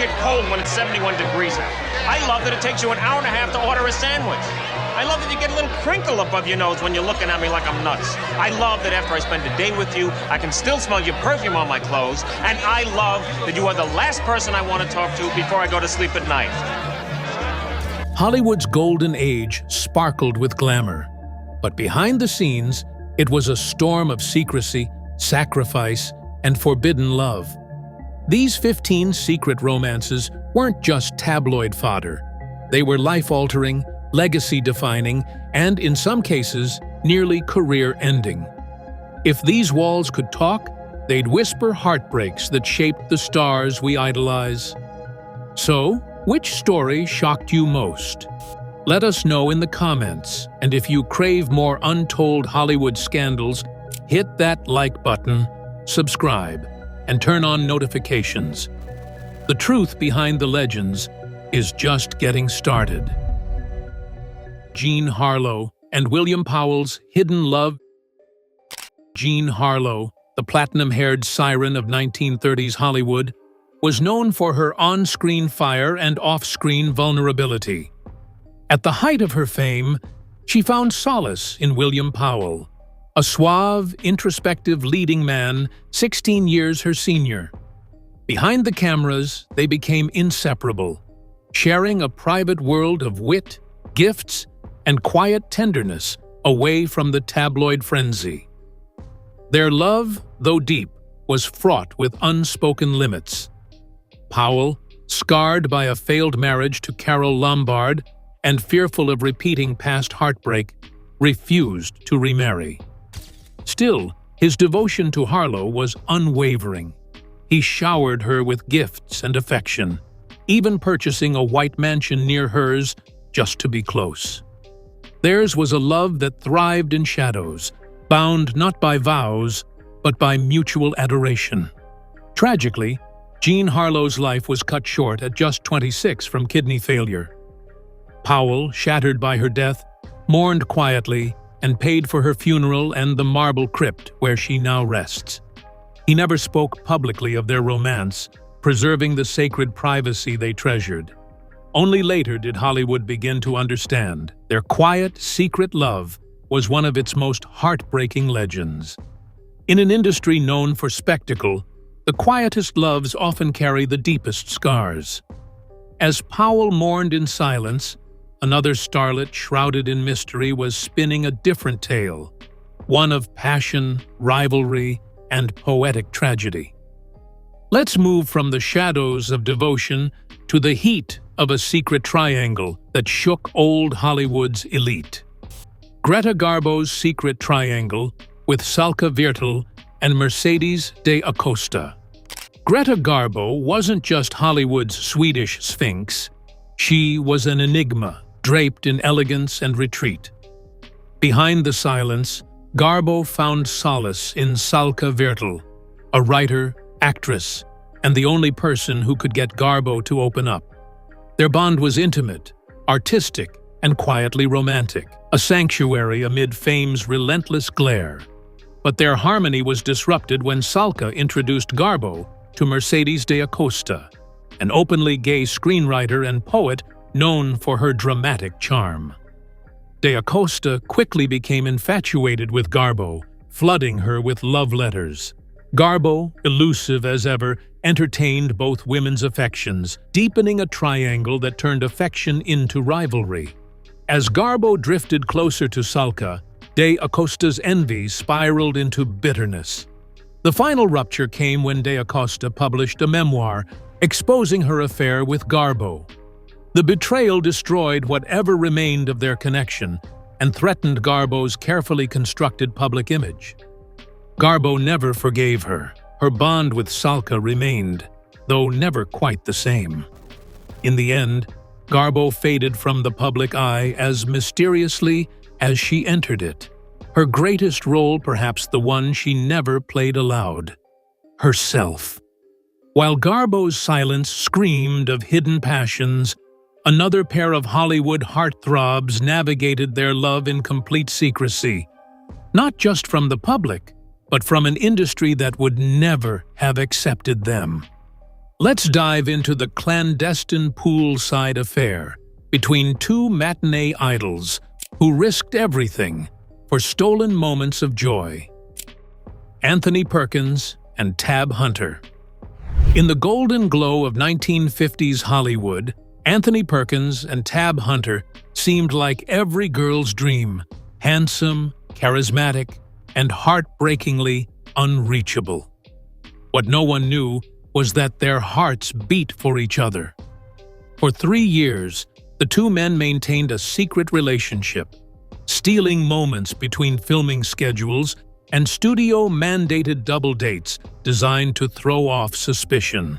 get cold when it's 71 degrees out. I love that it takes you an hour and a half to order a sandwich. I love that you get a little crinkle above your nose when you're looking at me like I'm nuts. I love that after I spend a day with you, I can still smell your perfume on my clothes. And I love that you are the last person I want to talk to before I go to sleep at night. Hollywood's golden age sparkled with glamour. But behind the scenes, it was a storm of secrecy, sacrifice, and forbidden love. These 15 secret romances weren't just tabloid fodder. They were life-altering, legacy-defining, and in some cases, nearly career-ending. If these walls could talk, they'd whisper heartbreaks that shaped the stars we idolize. So, which story shocked you most? Let us know in the comments, and if you crave more untold Hollywood scandals, hit that like button, subscribe, and turn on notifications. The truth behind the legends is just getting started. Jean Harlow and William Powell's hidden love. Jean Harlow, the platinum-haired siren of 1930s Hollywood, was known for her on-screen fire and off-screen vulnerability. At the height of her fame, she found solace in William Powell, a suave, introspective leading man 16 years her senior. Behind the cameras, they became inseparable, sharing a private world of wit, gifts, and quiet tenderness away from the tabloid frenzy. Their love, though deep, was fraught with unspoken limits. Powell, scarred by a failed marriage to Carole Lombard and fearful of repeating past heartbreak, refused to remarry. Still, his devotion to Harlow was unwavering. He showered her with gifts and affection, even purchasing a white mansion near hers just to be close. Theirs was a love that thrived in shadows, bound not by vows, but by mutual adoration. Tragically, Jean Harlow's life was cut short at just 26 from kidney failure. Powell, shattered by her death, mourned quietly and paid for her funeral and the marble crypt where she now rests. He never spoke publicly of their romance, preserving the sacred privacy they treasured. Only later did Hollywood begin to understand their quiet, secret love was one of its most heartbreaking legends. In an industry known for spectacle, the quietest loves often carry the deepest scars. As Powell mourned in silence, another starlet shrouded in mystery was spinning a different tale, one of passion, rivalry, and poetic tragedy. Let's move from the shadows of devotion to the heat of a secret triangle that shook old Hollywood's elite. Greta Garbo's secret triangle with Salka Viertel and Mercedes de Acosta. Greta Garbo wasn't just Hollywood's Swedish sphinx. She was an enigma, draped in elegance and retreat. Behind the silence, Garbo found solace in Salka Viertel, a writer, actress, and the only person who could get Garbo to open up. Their bond was intimate, artistic, and quietly romantic, a sanctuary amid fame's relentless glare. But their harmony was disrupted when Salka introduced Garbo to Mercedes de Acosta, an openly gay screenwriter and poet known for her dramatic charm. De Acosta quickly became infatuated with Garbo, flooding her with love letters. Garbo, elusive as ever, entertained both women's affections, deepening a triangle that turned affection into rivalry. As Garbo drifted closer to Salka, de Acosta's envy spiraled into bitterness. The final rupture came when de Acosta published a memoir exposing her affair with Garbo. The betrayal destroyed whatever remained of their connection and threatened Garbo's carefully constructed public image. Garbo never forgave her. Her bond with Salka remained, though never quite the same. In the end, Garbo faded from the public eye as mysteriously as she entered it. Her greatest role, perhaps the one she never played aloud: herself. While Garbo's silence screamed of hidden passions, another pair of Hollywood heartthrobs navigated their love in complete secrecy, not just from the public, but from an industry that would never have accepted them. Let's dive into the clandestine poolside affair between two matinee idols who risked everything for stolen moments of joy. Anthony Perkins and Tab Hunter. In the golden glow of 1950s Hollywood, Anthony Perkins and Tab Hunter seemed like every girl's dream, handsome, charismatic, and heartbreakingly unreachable. What no one knew was that their hearts beat for each other. For 3 years, the two men maintained a secret relationship, stealing moments between filming schedules and studio-mandated double dates designed to throw off suspicion.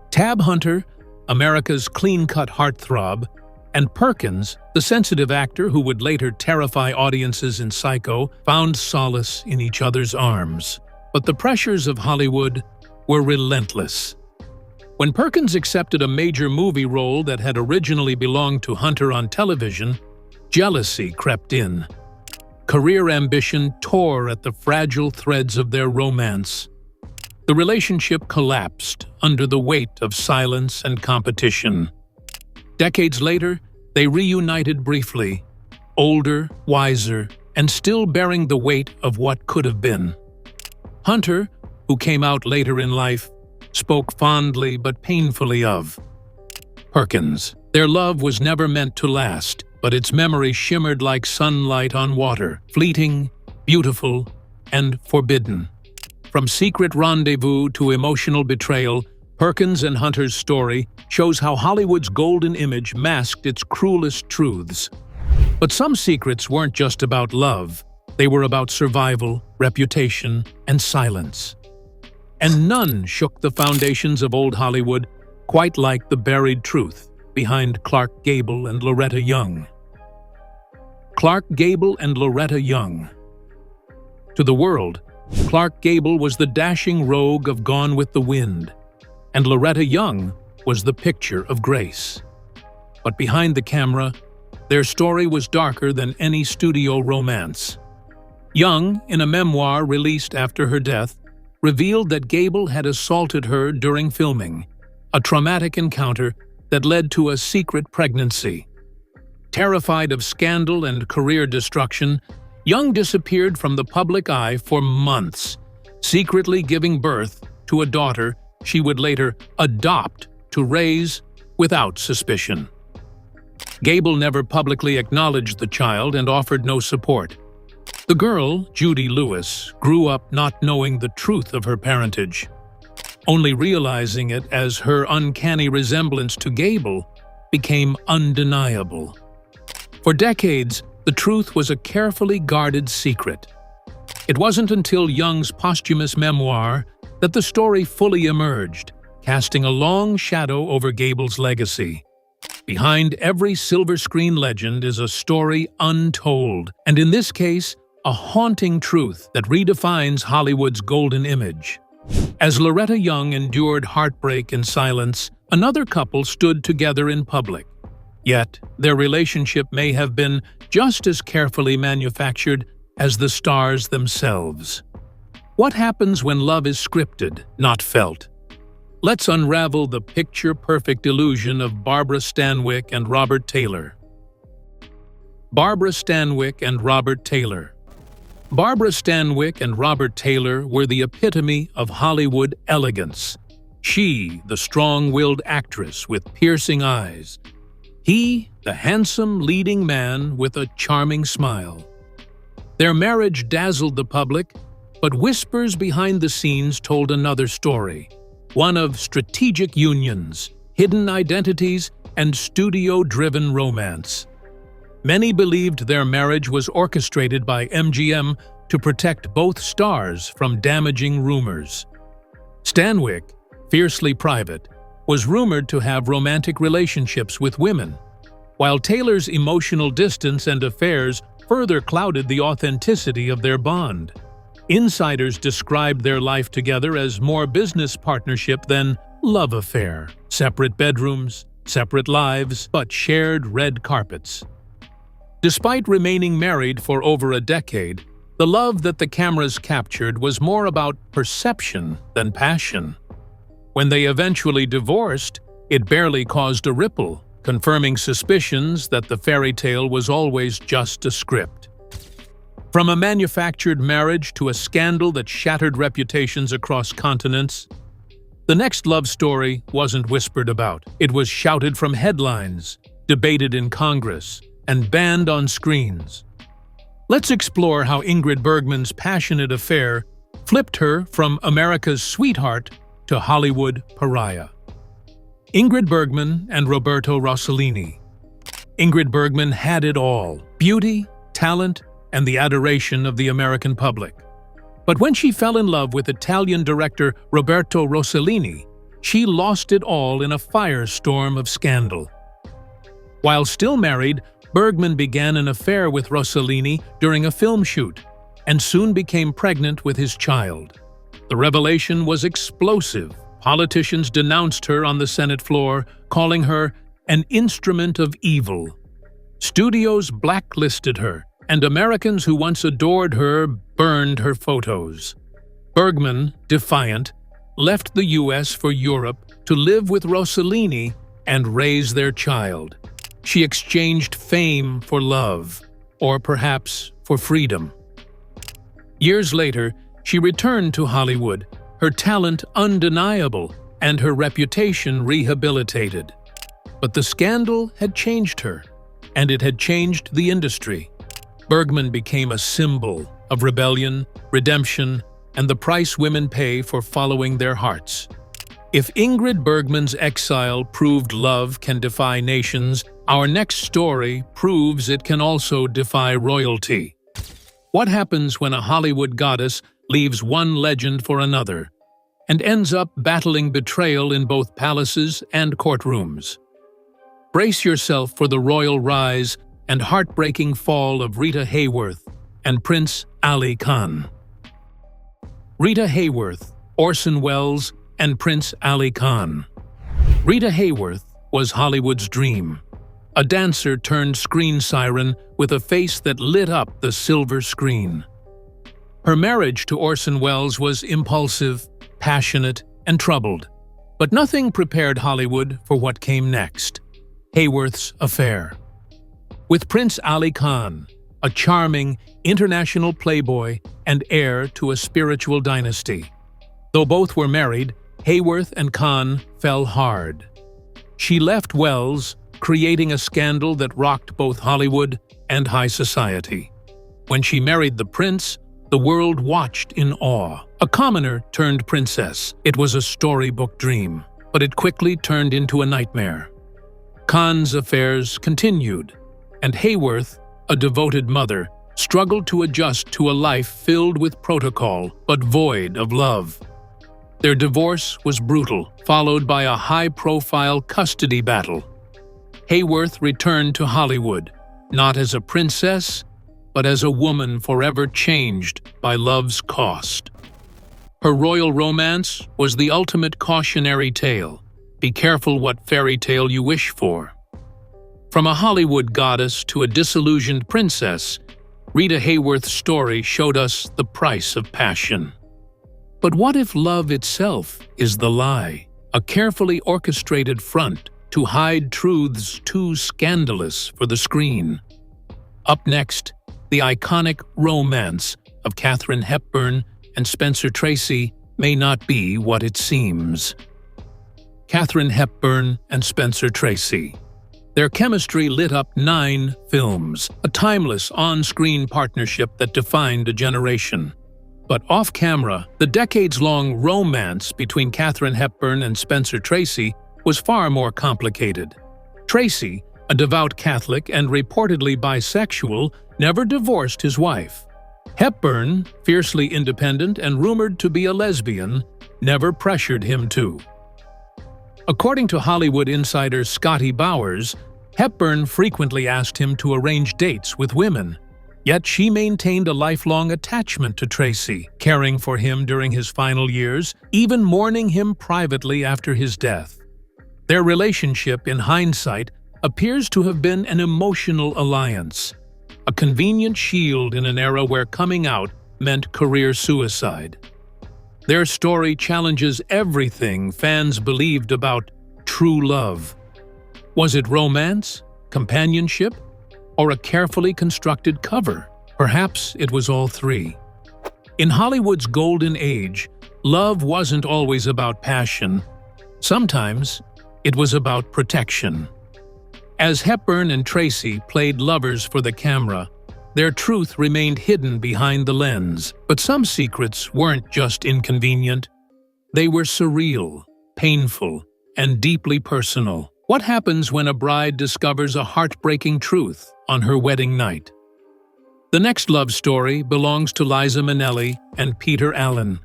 Tab Hunter, America's clean-cut heartthrob, and Perkins, the sensitive actor who would later terrify audiences in Psycho, found solace in each other's arms. But the pressures of Hollywood were relentless. When Perkins accepted a major movie role that had originally belonged to Hunter on television, jealousy crept in. Career ambition tore at the fragile threads of their romance. The relationship collapsed under the weight of silence and competition. Decades later, they reunited briefly, older, wiser, and still bearing the weight of what could have been. Hunter, who came out later in life, spoke fondly but painfully of Perkins. Their love was never meant to last, but its memory shimmered like sunlight on water, fleeting, beautiful, and forbidden. From secret rendezvous to emotional betrayal, Perkins and Hunter's story shows how Hollywood's golden image masked its cruelest truths. But some secrets weren't just about love. They were about survival, reputation, and silence. And none shook the foundations of old Hollywood quite like the buried truth behind Clark Gable and Loretta Young. Clark Gable and Loretta Young. To the world, Clark Gable was the dashing rogue of Gone with the Wind, and Loretta Young was the picture of grace. But behind the camera, their story was darker than any studio romance. Young, in a memoir released after her death, revealed that Gable had assaulted her during filming, a traumatic encounter that led to a secret pregnancy. Terrified of scandal and career destruction, Young disappeared from the public eye for months, secretly giving birth to a daughter she would later adopt to raise without suspicion. Gable never publicly acknowledged the child and offered no support. The girl, Judy Lewis, grew up not knowing the truth of her parentage, only realizing it as her uncanny resemblance to Gable became undeniable. For decades, the truth was a carefully guarded secret. It wasn't until Young's posthumous memoir that the story fully emerged, casting a long shadow over Gable's legacy. Behind every silver screen legend is a story untold, and in this case, a haunting truth that redefines Hollywood's golden image. As Loretta Young endured heartbreak in silence, another couple stood together in public. Yet, their relationship may have been just as carefully manufactured as the stars themselves. What happens when love is scripted, not felt? Let's unravel the picture-perfect illusion of Barbara Stanwyck and Robert Taylor. Barbara Stanwyck and Robert Taylor. Barbara Stanwyck and Robert Taylor were the epitome of Hollywood elegance. She, the strong-willed actress with piercing eyes. He, the handsome leading man with a charming smile. Their marriage dazzled the public, but whispers behind the scenes told another story. One of strategic unions, hidden identities, and studio-driven romance. Many believed their marriage was orchestrated by MGM to protect both stars from damaging rumors. Stanwyck, fiercely private, was rumored to have romantic relationships with women, while Taylor's emotional distance and affairs further clouded the authenticity of their bond. Insiders described their life together as more business partnership than love affair. Separate bedrooms, separate lives, but shared red carpets. Despite remaining married for over a decade, the love that the cameras captured was more about perception than passion. When they eventually divorced, it barely caused a ripple, confirming suspicions that the fairy tale was always just a script. From a manufactured marriage to a scandal that shattered reputations across continents, the next love story wasn't whispered about. It was shouted from headlines, debated in Congress, and banned on screens. Let's explore how Ingrid Bergman's passionate affair flipped her from America's sweetheart to Hollywood pariah. Ingrid Bergman and Roberto Rossellini. Ingrid Bergman had it all: beauty, talent, and the adoration of the American public. But when she fell in love with Italian director Roberto Rossellini, she lost it all in a firestorm of scandal. While still married, Bergman began an affair with Rossellini during a film shoot, and soon became pregnant with his child. The revelation was explosive. Politicians denounced her on the Senate floor, calling her an instrument of evil. Studios blacklisted her, and Americans who once adored her burned her photos. Bergman, defiant, left the U.S. for Europe to live with Rossellini and raise their child. She exchanged fame for love, or perhaps for freedom. Years later, she returned to Hollywood, her talent undeniable and her reputation rehabilitated. But the scandal had changed her, and it had changed the industry. Bergman became a symbol of rebellion, redemption, and the price women pay for following their hearts. If Ingrid Bergman's exile proved love can defy nations, our next story proves it can also defy royalty. What happens when a Hollywood goddess leaves one legend for another and ends up battling betrayal in both palaces and courtrooms? Brace yourself for the royal rise and heartbreaking fall of Rita Hayworth and Prince Ali Khan. Rita Hayworth, Orson Welles, and Prince Ali Khan. Rita Hayworth was Hollywood's dream, a dancer turned screen siren with a face that lit up the silver screen. Her marriage to Orson Welles was impulsive, passionate, and troubled, but nothing prepared Hollywood for what came next: Hayworth's affair. With Prince Ali Khan, a charming, international playboy and heir to a spiritual dynasty. Though both were married, Hayworth and Khan fell hard. She left Welles, creating a scandal that rocked both Hollywood and high society. When she married the prince, the world watched in awe. A commoner turned princess. It was a storybook dream, but it quickly turned into a nightmare. Khan's affairs continued, and Hayworth, a devoted mother, struggled to adjust to a life filled with protocol but void of love. Their divorce was brutal, followed by a high-profile custody battle. Hayworth returned to Hollywood, not as a princess, but as a woman forever changed by love's cost. Her royal romance was the ultimate cautionary tale. Be careful what fairy tale you wish for. From a Hollywood goddess to a disillusioned princess, Rita Hayworth's story showed us the price of passion. But what if love itself is the lie, a carefully orchestrated front to hide truths too scandalous for the screen? Up next, the iconic romance of Katharine Hepburn and Spencer Tracy may not be what it seems. Katharine Hepburn and Spencer Tracy. Their chemistry lit up 9 films, a timeless on-screen partnership that defined a generation. But off-camera, the decades-long romance between Katharine Hepburn and Spencer Tracy was far more complicated. Tracy, a devout Catholic and reportedly bisexual, never divorced his wife. Hepburn, fiercely independent and rumored to be a lesbian, never pressured him to. According to Hollywood insider Scotty Bowers, Hepburn frequently asked him to arrange dates with women. Yet she maintained a lifelong attachment to Tracy, caring for him during his final years, even mourning him privately after his death. Their relationship, in hindsight, appears to have been an emotional alliance, a convenient shield in an era where coming out meant career suicide. Their story challenges everything fans believed about true love. Was it romance, companionship, or a carefully constructed cover? Perhaps it was all three. In Hollywood's golden age, love wasn't always about passion. Sometimes it was about protection. As Hepburn and Tracy played lovers for the camera, their truth remained hidden behind the lens. But some secrets weren't just inconvenient. They were surreal, painful, and deeply personal. What happens when a bride discovers a heartbreaking truth on her wedding night? The next love story belongs to Liza Minnelli and Peter Allen,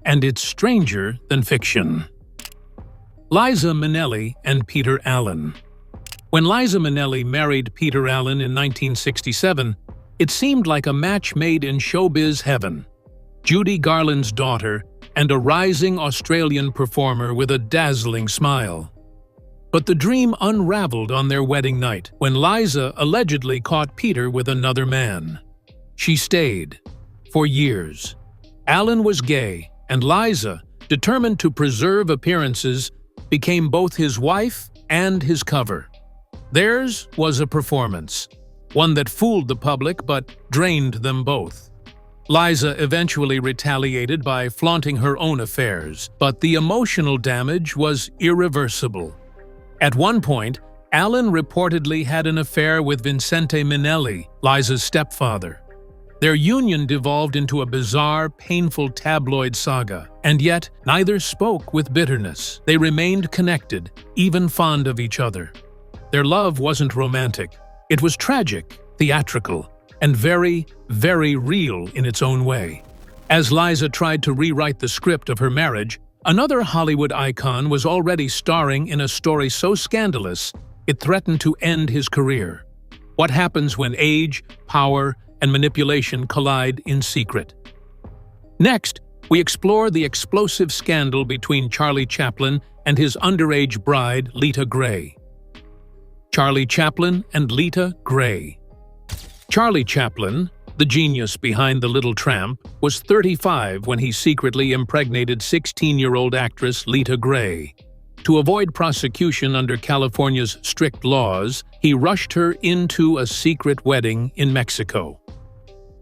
and it's stranger than fiction. Liza Minnelli and Peter Allen. When Liza Minnelli married Peter Allen in 1967, it seemed like a match made in showbiz heaven. Judy Garland's daughter and a rising Australian performer with a dazzling smile. But the dream unraveled on their wedding night when Liza allegedly caught Peter with another man. She stayed for years. Allen was gay, and Liza, determined to preserve appearances, became both his wife and his cover. Theirs was a performance, one that fooled the public but drained them both. Liza eventually retaliated by flaunting her own affairs, but the emotional damage was irreversible. At one point, Allen reportedly had an affair with Vincente Minnelli, Liza's stepfather. Their union devolved into a bizarre, painful tabloid saga, and yet neither spoke with bitterness. They remained connected, even fond of each other. Their love wasn't romantic. It was tragic, theatrical, and very, very real in its own way. As Liza tried to rewrite the script of her marriage, another Hollywood icon was already starring in a story so scandalous it threatened to end his career. What happens when age, power, and manipulation collide in secret? Next, we explore the explosive scandal between Charlie Chaplin and his underage bride, Lita Grey. Charlie Chaplin and Lita Grey. Charlie Chaplin, the genius behind The Little Tramp, was 35 when he secretly impregnated 16-year-old actress Lita Grey. To avoid prosecution under California's strict laws, he rushed her into a secret wedding in Mexico.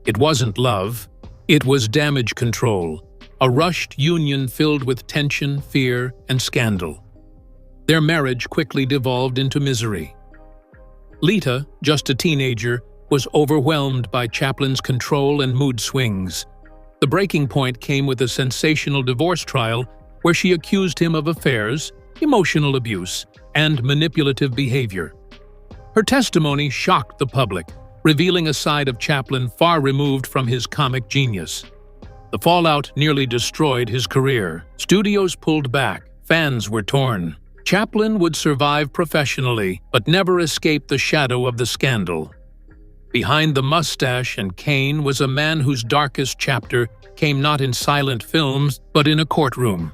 It wasn't love, it was damage control, a rushed union filled with tension, fear, and scandal. Their marriage quickly devolved into misery. Lita, just a teenager, was overwhelmed by Chaplin's control and mood swings. The breaking point came with a sensational divorce trial where she accused him of affairs, emotional abuse, and manipulative behavior. Her testimony shocked the public, revealing a side of Chaplin far removed from his comic genius. The fallout nearly destroyed his career. Studios pulled back, fans were torn. Chaplin would survive professionally, but never escape the shadow of the scandal. Behind the mustache and cane was a man whose darkest chapter came not in silent films, but in a courtroom.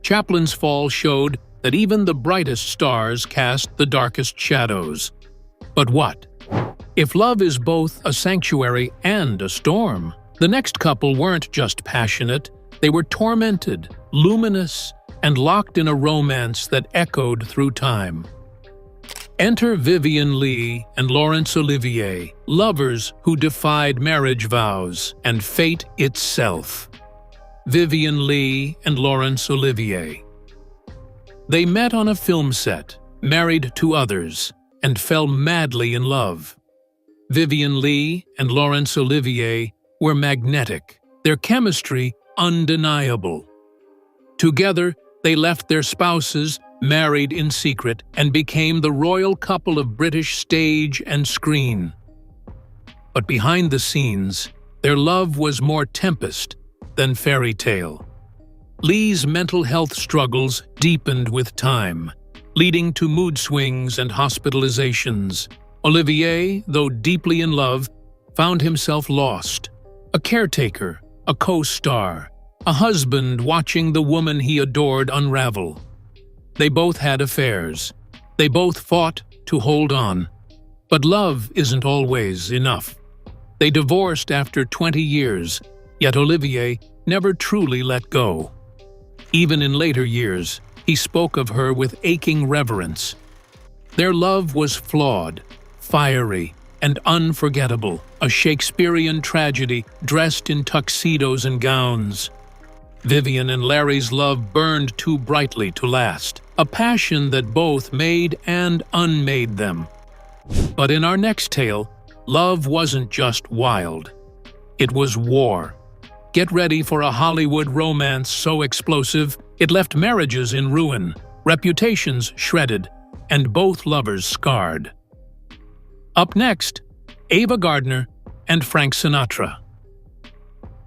Chaplin's fall showed that even the brightest stars cast the darkest shadows. But what? If love is both a sanctuary and a storm, the next couple weren't just passionate, they were tormented, luminous, and locked in a romance that echoed through time. Enter Vivien Leigh and Laurence Olivier, lovers who defied marriage vows and fate itself. Vivien Leigh and Laurence Olivier. They met on a film set, married to others, and fell madly in love. Vivien Leigh and Laurence Olivier were magnetic, their chemistry undeniable. Together, they left their spouses, married in secret, and became the royal couple of British stage and screen. But behind the scenes, their love was more tempest than fairy tale. Leigh's mental health struggles deepened with time, leading to mood swings and hospitalizations. Olivier, though deeply in love, found himself lost. A caretaker, a co-star, a husband watching the woman he adored unravel. They both had affairs. They both fought to hold on. But love isn't always enough. They divorced after 20 years, yet Olivier never truly let go. Even in later years, he spoke of her with aching reverence. Their love was flawed, fiery, and unforgettable, a Shakespearean tragedy dressed in tuxedos and gowns. Vivian and Larry's love burned too brightly to last, a passion that both made and unmade them. But in our next tale, love wasn't just wild. It was war. Get ready for a Hollywood romance so explosive, it left marriages in ruin, reputations shredded, and both lovers scarred. Up next, Ava Gardner and Frank Sinatra.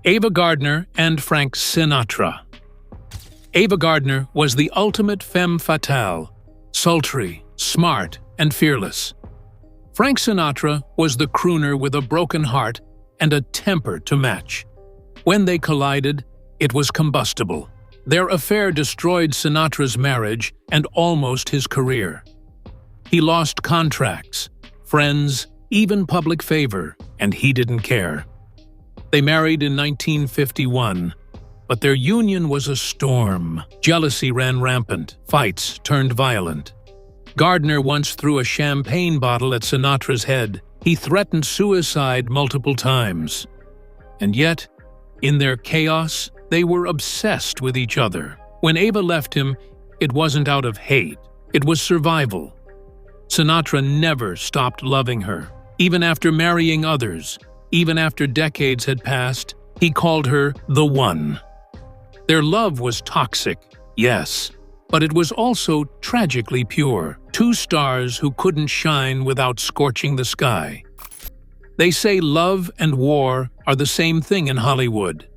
Ava Gardner and Frank Sinatra. Ava Gardner was the ultimate femme fatale, sultry, smart, and fearless. Frank Sinatra was the crooner with a broken heart and a temper to match. When they collided, it was combustible. Their affair destroyed Sinatra's marriage and almost his career. He lost contracts, friends, even public favor, and he didn't care. They married in 1951, but their union was a storm. Jealousy ran rampant, fights turned violent. Gardner once threw a champagne bottle at Sinatra's head. He threatened suicide multiple times. And yet, in their chaos, they were obsessed with each other. When Ava left him, it wasn't out of hate, it was survival. Sinatra never stopped loving her. Even after marrying others, even after decades had passed, he called her the one. Their love was toxic, yes, but it was also tragically pure. Two stars who couldn't shine without scorching the sky. They say love and war are the same thing in Hollywood.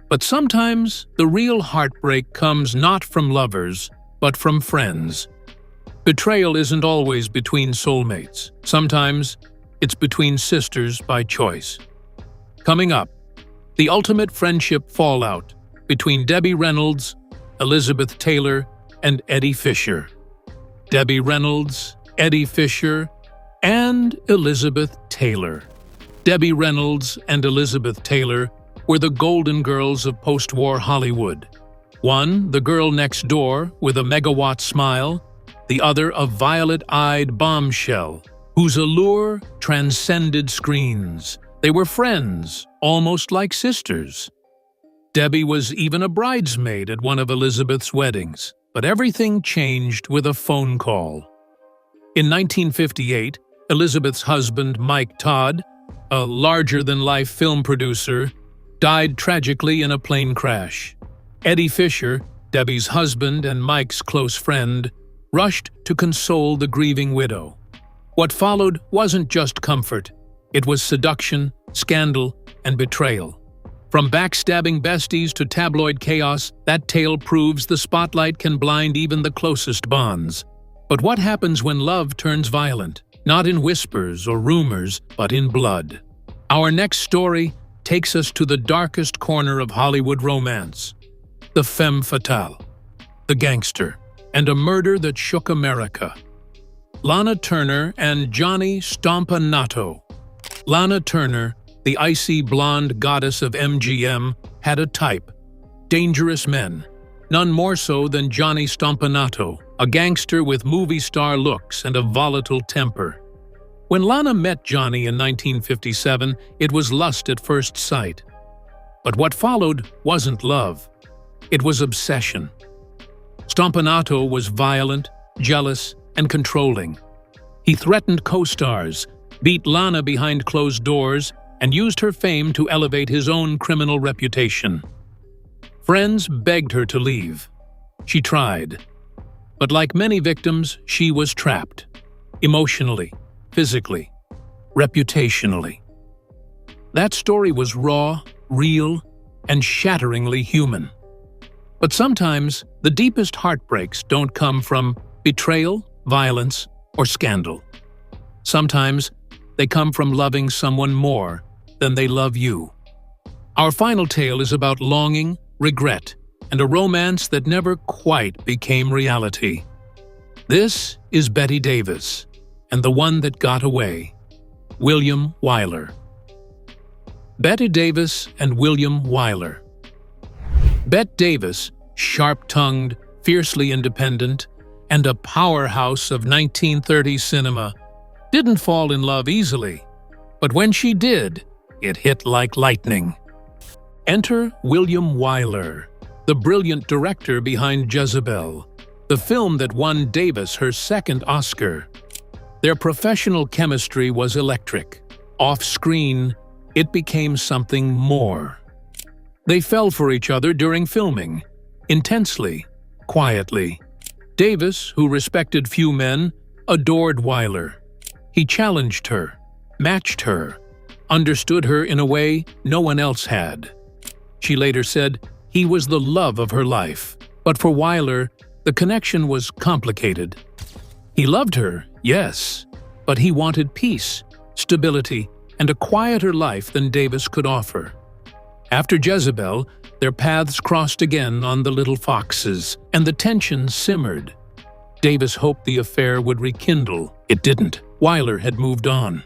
But sometimes the real heartbreak comes not from lovers, but from friends. Betrayal isn't always between soulmates. Sometimes it's between sisters by choice. Coming up, the ultimate friendship fallout between Debbie Reynolds, Elizabeth Taylor, and Eddie Fisher. Debbie Reynolds, Eddie Fisher, and Elizabeth Taylor. Debbie Reynolds and Elizabeth Taylor were the golden girls of post-war Hollywood. One, the girl next door with a megawatt smile, the other a violet-eyed bombshell, whose allure transcended screens. They were friends, almost like sisters. Debbie was even a bridesmaid at one of Elizabeth's weddings, but everything changed with a phone call. In 1958, Elizabeth's husband, Mike Todd, a larger-than-life film producer, died tragically in a plane crash. Eddie Fisher, Debbie's husband and Mike's close friend, rushed to console the grieving widow. What followed wasn't just comfort. It was seduction, scandal, and betrayal. From backstabbing besties to tabloid chaos, that tale proves the spotlight can blind even the closest bonds. But what happens when love turns violent? Not in whispers or rumors, but in blood. Our next story takes us to the darkest corner of Hollywood romance. The femme fatale, the gangster, and a murder that shook America. Lana Turner and Johnny Stompanato. Lana Turner, the icy blonde goddess of MGM, had a type: dangerous men. None more so than Johnny Stompanato, a gangster with movie star looks and a volatile temper. When Lana met Johnny in 1957, it was lust at first sight. But what followed wasn't love. It was obsession. Stompanato was violent, jealous, and controlling. He threatened co-stars, beat Lana behind closed doors, and used her fame to elevate his own criminal reputation. Friends begged her to leave. She tried. But like many victims, she was trapped. Emotionally, physically, reputationally. That story was raw, real, and shatteringly human. But sometimes, the deepest heartbreaks don't come from betrayal, violence, or scandal. Sometimes, they come from loving someone more than they love you. Our final tale is about longing, regret, and a romance that never quite became reality. This is Bette Davis, and the One That Got Away, William Wyler. Bette Davis and William Wyler. Bette Davis, sharp-tongued, fiercely independent, and a powerhouse of 1930s cinema, didn't fall in love easily. But when she did, it hit like lightning. Enter William Wyler, the brilliant director behind Jezebel, the film that won Davis her second Oscar. Their professional chemistry was electric. Off-screen, it became something more. They fell for each other during filming, intensely, quietly. Davis, who respected few men, adored Wyler. He challenged her, matched her, understood her in a way no one else had. She later said he was the love of her life. But for Wyler, the connection was complicated. He loved her, yes, but he wanted peace, stability, and a quieter life than Davis could offer. After Jezebel, their paths crossed again on The Little Foxes, and the tension simmered. Davis hoped the affair would rekindle. It didn't. Wyler had moved on.